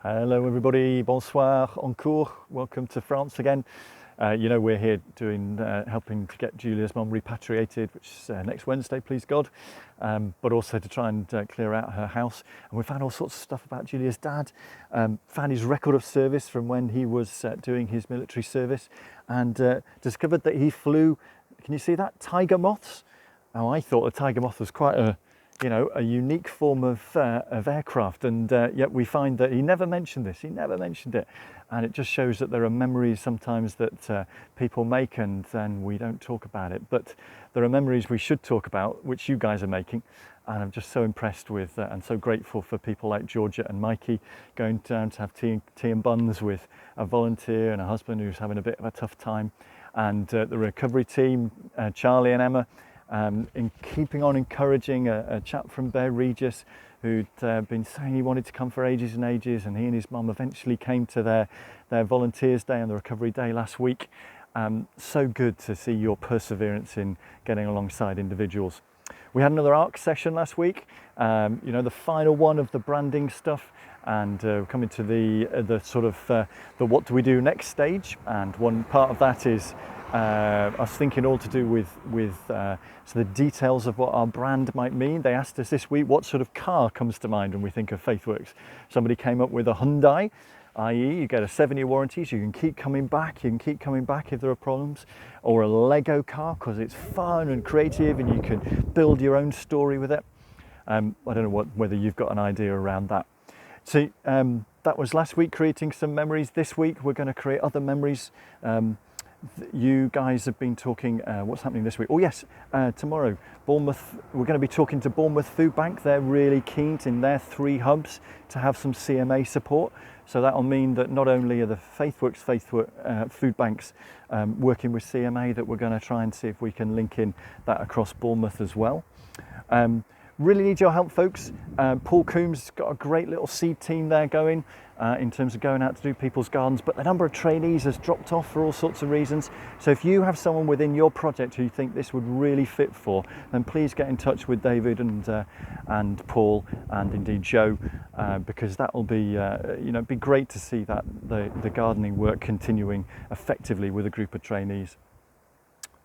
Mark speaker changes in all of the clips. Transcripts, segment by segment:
Speaker 1: Hello everybody, bonsoir, encore, welcome to France again. We're here doing, helping to get Julia's mum repatriated, which is next Wednesday, please God, but also to try and clear out her house. And we found all sorts of stuff about Julia's dad, found his record of service from when he was doing his military service, and discovered that he flew, can you see that, tiger moths? Now I thought a tiger moth was quite a unique form of aircraft, and yet we find that he never mentioned this, he never mentioned it. And it just shows that there are memories sometimes that people make and then we don't talk about it. But there are memories we should talk about, which you guys are making. And I'm just so impressed with and so grateful for people like Georgia and Mikey going down to have tea and buns with a volunteer and a husband who's having a bit of a tough time. And the recovery team, Charlie and Emma, in keeping on encouraging a chap from Bear Regis who'd been saying he wanted to come for ages and ages, and he and his mum eventually came to their volunteers day and the recovery day last week. So good to see your perseverance in getting alongside individuals. We had another ARC session last week, the final one of the branding stuff, and we're coming to the sort of the what do we do next stage, and one part of that is I was thinking all to do with so the details of what our brand might mean. They asked us this week what sort of car comes to mind when we think of FaithWorks. Somebody came up with a Hyundai, i.e. you get a 7-year warranty, so you can keep coming back if there are problems, or a Lego car because it's fun and creative and you can build your own story with it. I don't know whether you've got an idea around that. So that was last week, creating some memories. This week we're going to create other memories. You guys have been talking, what's happening this week? Oh yes, tomorrow, Bournemouth, we're going to be talking to Bournemouth Food Bank. They're really keen in their 3 hubs to have some CMA support. So that'll mean that not only are the FaithWorks food banks working with CMA, that we're going to try and see if we can link in that across Bournemouth as well. Really need your help, folks. Paul Coombs has got a great little seed team there going in terms of going out to do people's gardens, but the number of trainees has dropped off for all sorts of reasons. So if you have someone within your project who you think this would really fit for, then please get in touch with David and Paul and indeed Joe, because that will be, be great to see that the gardening work continuing effectively with a group of trainees.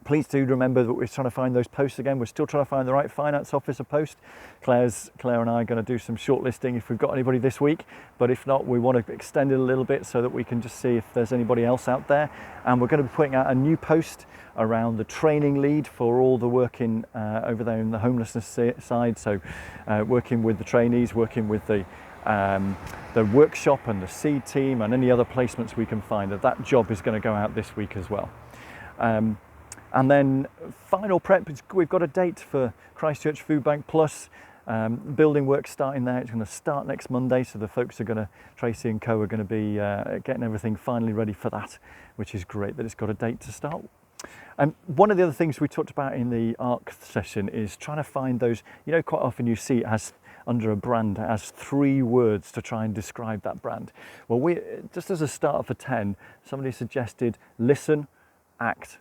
Speaker 1: Please do remember that we're trying to find those posts again. We're still trying to find the right finance officer post. Claire and I are going to do some shortlisting if we've got anybody this week, but if not, we want to extend it a little bit so that we can just see if there's anybody else out there. And we're going to be putting out a new post around the training lead for all the work in over there in the homelessness side. So working with the trainees, working with the workshop and the seed team and any other placements we can find. That job is going to go out this week as well. And then final prep, we've got a date for Christchurch Food Bank Plus. Building work starting there. It's going to start next Monday, so the folks are going to, Tracy and co are going to be getting everything finally ready for that, which is great that it's got a date to start. And one of the other things we talked about in the ARC session is trying to find those, quite often you see it has under a brand, it has 3 words to try and describe that brand. Well, just as a start for 10, somebody suggested listen, act,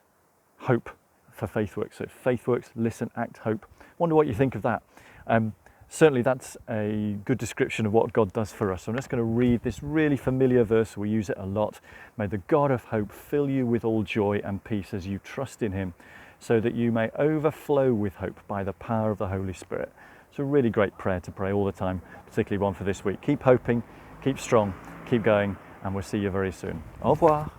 Speaker 1: hope for FaithWorks. So FaithWorks, listen, act, hope. Wonder what you think of that. Certainly that's a good description of what God does for us. So I'm just going to read this really familiar verse. We use it a lot. May the God of hope fill you with all joy and peace as you trust in him, so that you may overflow with hope by the power of the Holy Spirit. It's a really great prayer to pray all the time, particularly one for this week. Keep hoping, keep strong, keep going, and we'll see you very soon. Au revoir.